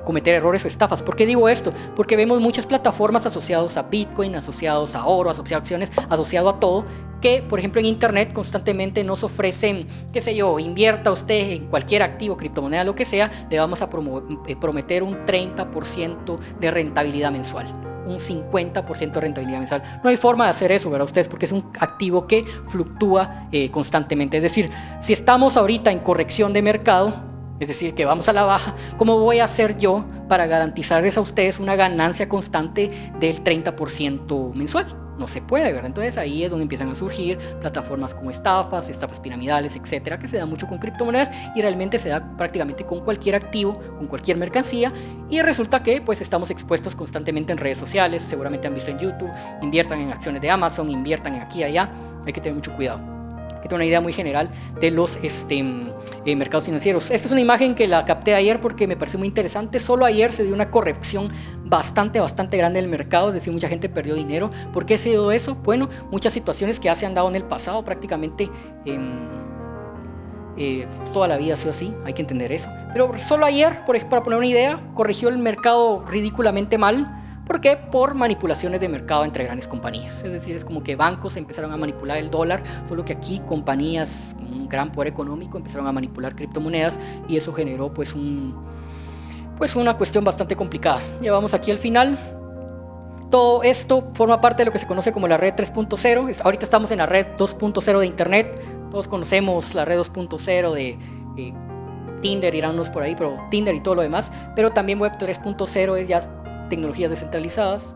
cometer errores o estafas. ¿Por qué digo esto? Porque vemos muchas plataformas asociadas a Bitcoin, asociados a oro, asociados a acciones, asociado a todo, que por ejemplo en Internet constantemente nos ofrecen, qué sé yo, invierta usted en cualquier activo, criptomoneda, lo que sea, le vamos a prometer un 30% de rentabilidad mensual, un 50% de rentabilidad mensual. No hay forma de hacer eso, ¿verdad? Ustedes, porque es un activo que fluctúa constantemente. Es decir, si estamos ahorita en corrección de mercado, es decir, que vamos a la baja, ¿cómo voy a hacer yo para garantizarles a ustedes una ganancia constante del 30% mensual? No se puede, ¿verdad? Entonces ahí es donde empiezan a surgir plataformas como estafas piramidales, etcétera, que se da mucho con criptomonedas y realmente se da prácticamente con cualquier activo, con cualquier mercancía, y resulta que pues estamos expuestos constantemente en redes sociales, seguramente han visto en YouTube, inviertan en acciones de Amazon, inviertan en aquí y allá, hay que tener mucho cuidado. Hay que tener una idea muy general de los mercados financieros. Esta es una imagen que la capté ayer porque me pareció muy interesante. Solo ayer se dio una corrección bastante grande del mercado, es decir, mucha gente perdió dinero. ¿Por qué se dio eso? Bueno, muchas situaciones que ya se han dado en el pasado, prácticamente toda la vida ha sido así, hay que entender eso. Pero solo ayer, para poner una idea, corrigió el mercado ridículamente mal. ¿Por qué? Por manipulaciones de mercado entre grandes compañías. Es decir, es como que bancos empezaron a manipular el dólar, solo que aquí compañías con un gran poder económico empezaron a manipular criptomonedas y eso generó pues una cuestión bastante complicada. Llevamos aquí al final. Todo esto forma parte de lo que se conoce como la red 3.0. Ahorita estamos en la red 2.0 de Internet. Todos conocemos la red 2.0 de Tinder, irán unos por ahí, pero Tinder y todo lo demás. Pero también Web 3.0 es ya tecnologías descentralizadas.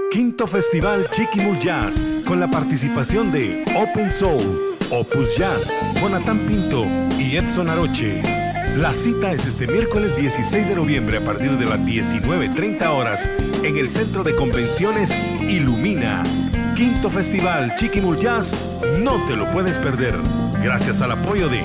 Quinto Festival Chiquimul Jazz, con la participación de Open Soul, Opus Jazz, Jonathan Pinto y Edson Aroche. La cita es este miércoles 16 de noviembre a partir de las 19:30 horas en el Centro de Convenciones Ilumina. Quinto Festival Chiquimul Jazz, no te lo puedes perder. Gracias al apoyo de...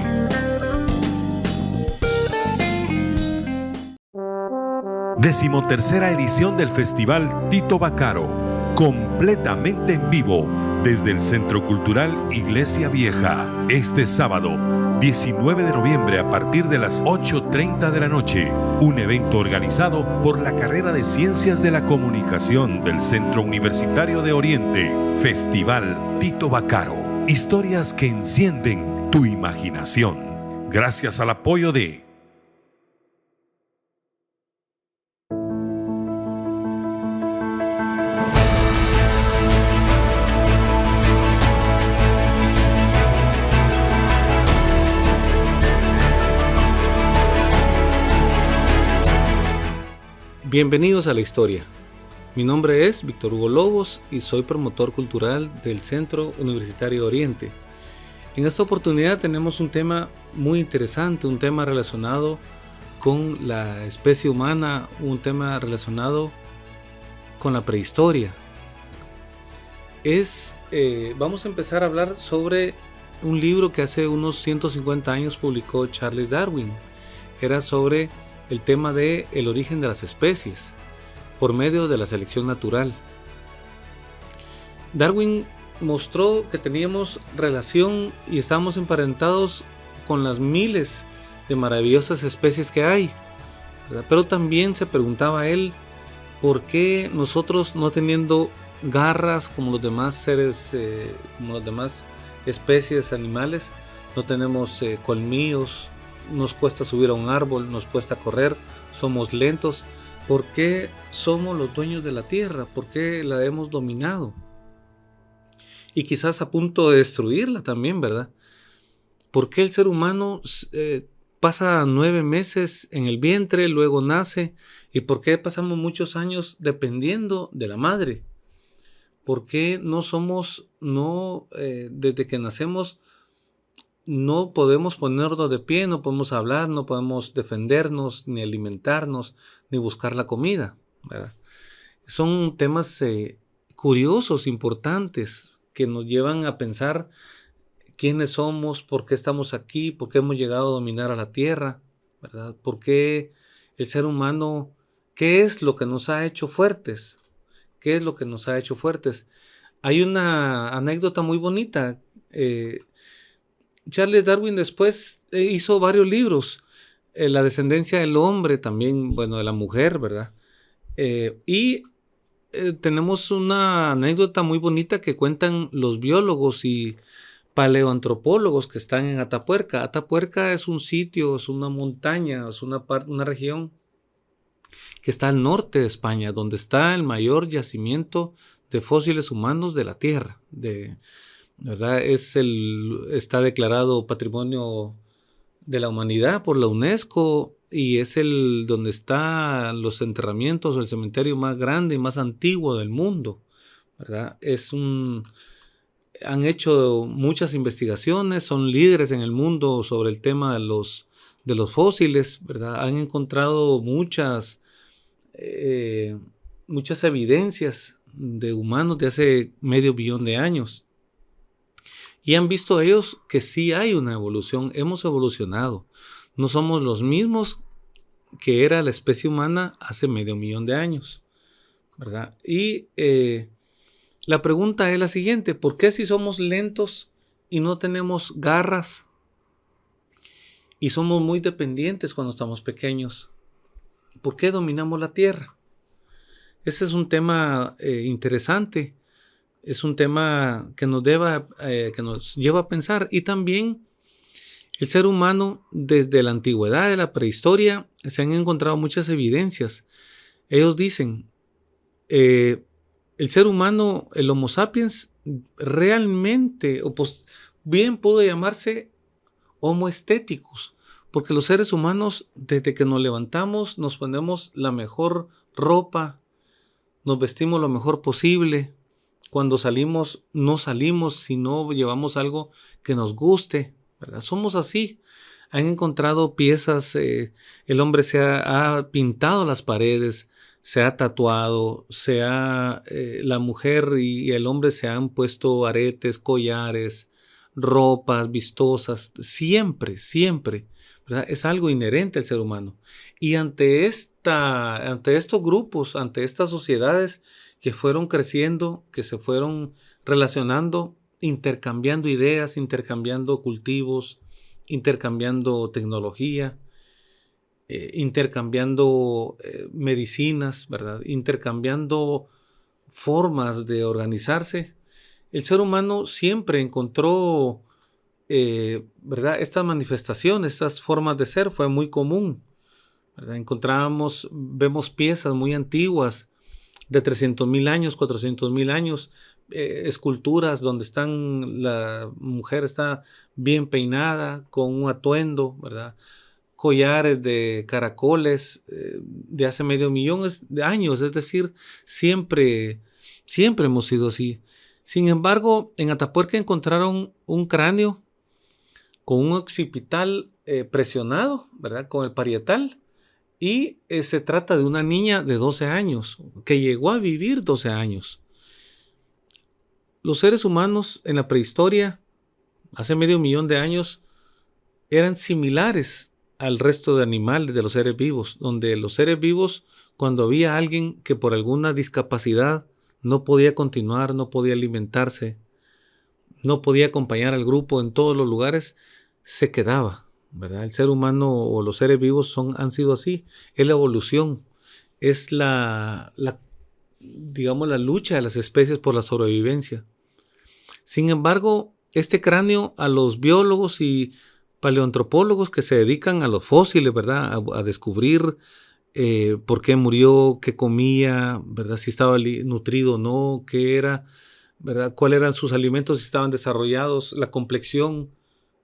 Decimotercera edición del Festival Tito Bacaro, completamente en vivo desde el Centro Cultural Iglesia Vieja. Este sábado, 19 de noviembre a partir de las 8:30 de la noche. Un evento organizado por la carrera de Ciencias de la Comunicación del Centro Universitario de Oriente. Festival Tito Bacaro. Historias que encienden tu imaginación. Gracias al apoyo de... Bienvenidos a la historia. Mi nombre es Víctor Hugo Lobos y soy promotor cultural del Centro Universitario Oriente. En esta oportunidad tenemos un tema muy interesante, un tema relacionado con la especie humana, un tema relacionado con la prehistoria. Vamos a empezar a hablar sobre un libro que hace unos 150 años publicó Charles Darwin. Era sobre el tema de el origen de las especies por medio de la selección natural. Darwin mostró que teníamos relación y estábamos emparentados con las miles de maravillosas especies que hay, ¿verdad? Pero también se preguntaba él por qué nosotros, no teniendo garras como los demás seres, como las demás especies animales, no tenemos colmillos, nos cuesta subir a un árbol, nos cuesta correr, somos lentos. ¿Por qué somos los dueños de la tierra? ¿Por qué la hemos dominado? Y quizás a punto de destruirla también, ¿verdad? ¿Por qué el ser humano pasa 9 meses en el vientre, luego nace? ¿Y por qué pasamos muchos años dependiendo de la madre? ¿Por qué desde que nacemos, no podemos ponernos de pie, no podemos hablar, no podemos defendernos, ni alimentarnos, ni buscar la comida, ¿verdad? Son temas curiosos, importantes, que nos llevan a pensar quiénes somos, por qué estamos aquí, por qué hemos llegado a dominar a la tierra, ¿verdad? ¿Por qué el ser humano, qué es lo que nos ha hecho fuertes? ¿Qué es lo que nos ha hecho fuertes? Hay una anécdota muy bonita. Charles Darwin después hizo varios libros, La descendencia del hombre, también, bueno, de la mujer, ¿verdad? Tenemos una anécdota muy bonita que cuentan los biólogos y paleoantropólogos que están en Atapuerca. Atapuerca es un sitio, es una montaña, es una región que está al norte de España, donde está el mayor yacimiento de fósiles humanos de la Tierra, ¿verdad? Está declarado Patrimonio de la Humanidad por la UNESCO y es donde están los enterramientos o el cementerio más grande y más antiguo del mundo, ¿verdad? Han hecho muchas investigaciones, son líderes en el mundo sobre el tema de los fósiles, ¿verdad? Han encontrado muchas evidencias de humanos de hace 500 millones de años. Y han visto ellos que sí hay una evolución, hemos evolucionado. No somos los mismos que era la especie humana hace 500 millones de años, ¿verdad? Y la pregunta es la siguiente: ¿por qué si somos lentos y no tenemos garras y somos muy dependientes cuando estamos pequeños, por qué dominamos la tierra? Ese es un tema interesante. Es un tema que nos lleva a pensar. Y también el ser humano, desde la antigüedad de la prehistoria, se han encontrado muchas evidencias. Ellos dicen, el ser humano, el Homo sapiens, realmente, bien pudo llamarse Homo estéticos, porque los seres humanos, desde que nos levantamos, nos ponemos la mejor ropa, nos vestimos lo mejor posible. Cuando salimos, no salimos si no llevamos algo que nos guste, ¿verdad? Somos así. Han encontrado piezas, el hombre ha pintado las paredes, se ha tatuado, la mujer y el hombre se han puesto aretes, collares, ropas vistosas, siempre, ¿verdad? Es algo inherente al ser humano. Y ante estos grupos, ante estas sociedades que fueron creciendo, que se fueron relacionando, intercambiando ideas, intercambiando cultivos, intercambiando tecnología, intercambiando medicinas, ¿verdad? Intercambiando formas de organizarse. El ser humano siempre encontró, ¿verdad? Estas manifestaciones, estas formas de ser fue muy común, ¿verdad? Vemos piezas muy antiguas de 300,000 años, 400,000 años, esculturas donde la mujer está bien peinada, con un atuendo, ¿verdad? collares de caracoles de hace medio millón de años, es decir, siempre hemos sido así. Sin embargo, en Atapuerca encontraron un cráneo con un occipital presionado, ¿verdad? Con el parietal, y se trata de una niña de 12 años, que llegó a vivir 12 años. Los seres humanos en la prehistoria, hace medio millón de años, eran similares al resto de animales, de los seres vivos, donde los seres vivos, cuando había alguien que por alguna discapacidad no podía continuar, no podía alimentarse, no podía acompañar al grupo en todos los lugares, se quedaba, ¿verdad? El ser humano o los seres vivos han sido así. Es la evolución, es digamos, la lucha de las especies por la sobrevivencia. Sin embargo, este cráneo, a los biólogos y paleoantropólogos que se dedican a los fósiles, ¿verdad? A descubrir por qué murió, qué comía, ¿verdad? Si estaba nutrido o no, qué era, ¿verdad? Cuáles eran sus alimentos, si estaban desarrollados, la complexión,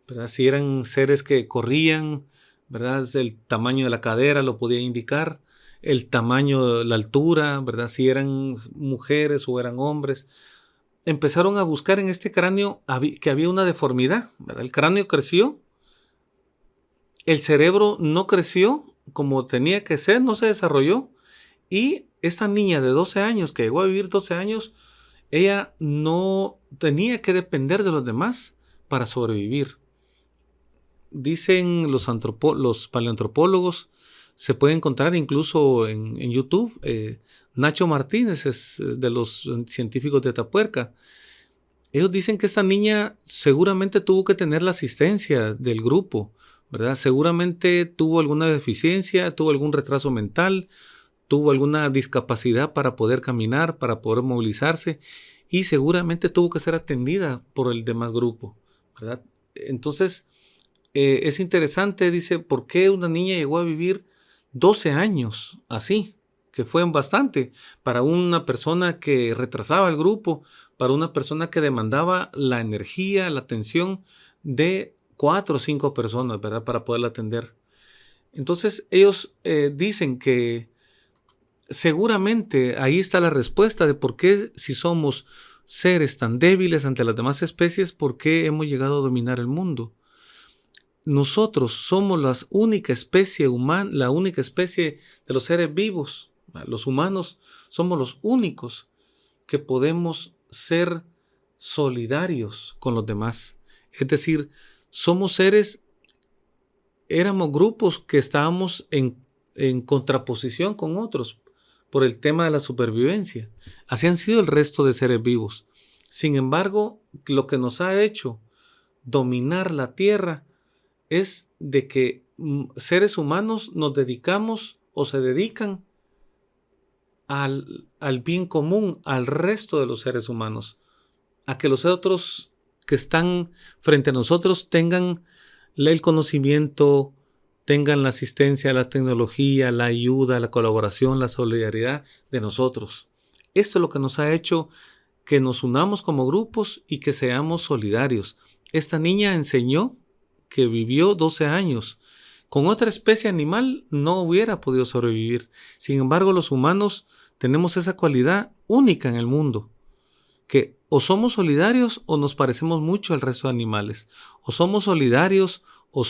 ¿verdad? Si eran seres que corrían, ¿verdad? El tamaño de la cadera lo podía indicar, el tamaño, la altura, ¿verdad? Si eran mujeres o eran hombres. Empezaron a buscar en este cráneo que había una deformidad, ¿verdad? El cráneo creció, el cerebro no creció como tenía que ser, no se desarrolló, y esta niña de 12 años, que llegó a vivir 12 años, ella no tenía que depender de los demás para sobrevivir. Dicen los paleoantropólogos, se puede encontrar incluso en YouTube. Nacho Martínez es de los científicos de Atapuerca. Ellos dicen que esta niña seguramente tuvo que tener la asistencia del grupo, ¿verdad? Seguramente tuvo alguna deficiencia, tuvo algún retraso mental, tuvo alguna discapacidad para poder caminar, para poder movilizarse, y seguramente tuvo que ser atendida por el demás grupo, ¿verdad? Entonces, es interesante, dice, ¿por qué una niña llegó a vivir 12 años así? Que fue bastante para una persona que retrasaba el grupo, para una persona que demandaba la energía, la atención de 4 o 5 personas, ¿verdad? Para poderla atender. Entonces ellos dicen que seguramente ahí está la respuesta de por qué, si somos seres tan débiles ante las demás especies, por qué hemos llegado a dominar el mundo. Nosotros somos la única especie humana, la única especie de los seres vivos. Los humanos somos los únicos que podemos ser solidarios con los demás. Es decir, somos seres, éramos grupos que estábamos en contraposición con otros por el tema de la supervivencia. Así han sido el resto de seres vivos. Sin embargo, lo que nos ha hecho dominar la Tierra es de que seres humanos nos dedicamos o se dedican al bien común, al resto de los seres humanos, a que los otros que están frente a nosotros tengan el conocimiento, tengan la asistencia, la tecnología, la ayuda, la colaboración, la solidaridad de nosotros. Esto es lo que nos ha hecho que nos unamos como grupos y que seamos solidarios. Esta niña enseñó que vivió 12 años. Con otra especie animal no hubiera podido sobrevivir. Sin embargo, los humanos tenemos esa cualidad única en el mundo, que o somos solidarios o nos parecemos mucho al resto de animales. O somos solidarios o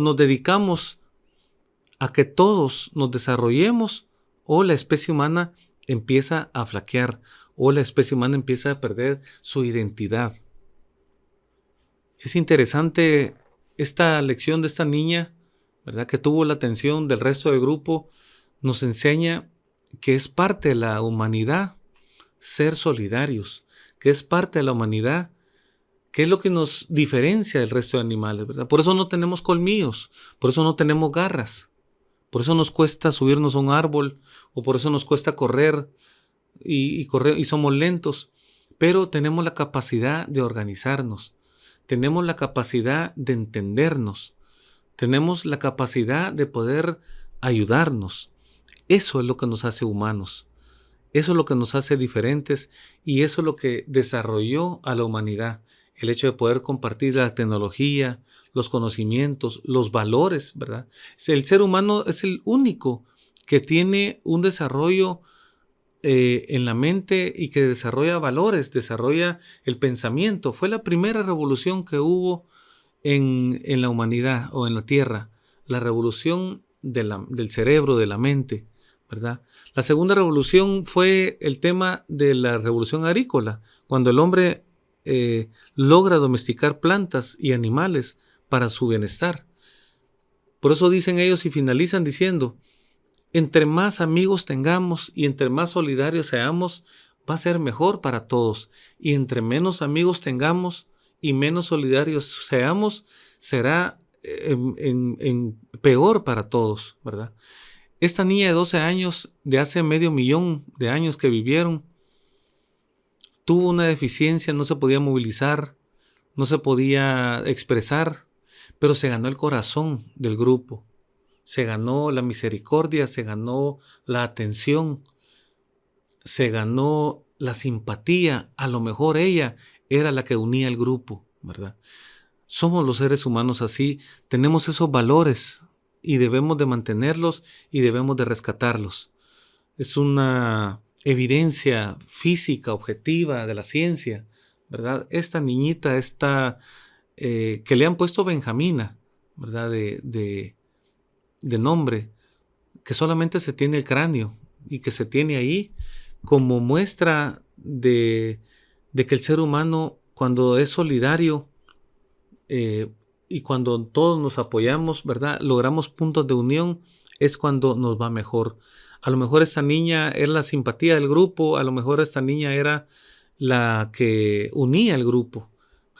nos dedicamos a que todos nos desarrollemos, o la especie humana empieza a flaquear, o la especie humana empieza a perder su identidad. Es interesante esta lección de esta niña, ¿verdad? Que tuvo la atención del resto del grupo, nos enseña que es parte de la humanidad ser solidarios, que es parte de la humanidad, que es lo que nos diferencia del resto de animales, ¿verdad? Por eso no tenemos colmillos, por eso no tenemos garras, por eso nos cuesta subirnos a un árbol, o por eso nos cuesta correr y somos lentos, pero tenemos la capacidad de organizarnos. Tenemos la capacidad de entendernos. Tenemos la capacidad de poder ayudarnos. Eso es lo que nos hace humanos. Eso es lo que nos hace diferentes y eso es lo que desarrolló a la humanidad. El hecho de poder compartir la tecnología, los conocimientos, los valores, ¿verdad? El ser humano es el único que tiene un desarrollo en la mente y que desarrolla valores, desarrolla el pensamiento. Fue la primera revolución que hubo en la humanidad o en la Tierra, la revolución del cerebro, de la mente, ¿verdad? La segunda revolución fue el tema de la revolución agrícola, cuando el hombre logra domesticar plantas y animales para su bienestar. Por eso dicen ellos y finalizan diciendo: entre más amigos tengamos y entre más solidarios seamos, va a ser mejor para todos. Y entre menos amigos tengamos y menos solidarios seamos, será peor para todos, ¿verdad? Esta niña de 12 años, de hace 500,000 de años que vivieron, tuvo una deficiencia, no se podía movilizar, no se podía expresar, pero se ganó el corazón del grupo. Se ganó la misericordia, se ganó la atención, se ganó la simpatía. A lo mejor ella era la que unía el grupo, ¿verdad? Somos los seres humanos así, tenemos esos valores y debemos de mantenerlos y debemos de rescatarlos. Es una evidencia física, objetiva de la ciencia, ¿verdad? Esta niñita, que le han puesto Benjamina, ¿verdad? De nombre, que solamente se tiene el cráneo y que se tiene ahí como muestra de que el ser humano, cuando es solidario y cuando todos nos apoyamos, ¿verdad? Logramos puntos de unión, es cuando nos va mejor. A lo mejor esta niña era la simpatía del grupo, a lo mejor esta niña era la que unía el grupo,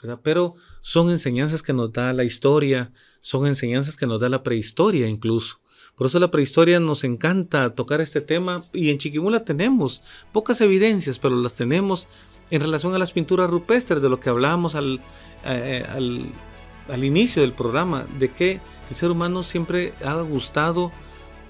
¿verdad? Pero son enseñanzas que nos da la historia, son enseñanzas que nos da la prehistoria incluso. Por eso la prehistoria nos encanta tocar este tema, y en Chiquimula tenemos pocas evidencias, pero las tenemos en relación a las pinturas rupestres, de lo que hablábamos al inicio del programa, de que el ser humano siempre ha gustado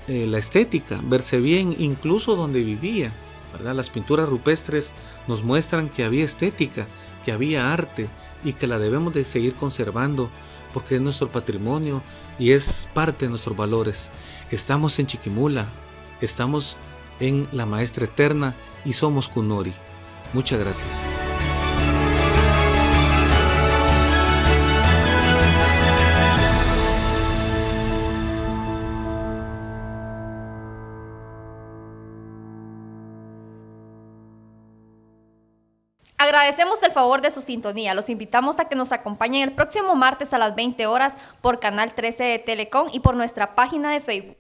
la estética, verse bien, incluso donde vivía, ¿verdad? Las pinturas rupestres nos muestran que había estética, que había arte, y que la debemos de seguir conservando, porque es nuestro patrimonio y es parte de nuestros valores. Estamos en Chiquimula, estamos en la Maestra Eterna y somos Kunori. Muchas gracias. Agradecemos el favor de su sintonía. Los invitamos a que nos acompañen el próximo martes a las 20 horas por Canal 13 de Telecom y por nuestra página de Facebook.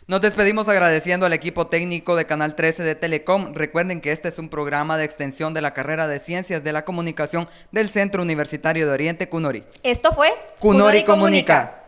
Nos despedimos agradeciendo al equipo técnico de Canal 13 de Telecom. Recuerden que este es un programa de extensión de la carrera de Ciencias de la Comunicación del Centro Universitario de Oriente Kunori. Esto fue Kunori Comunica.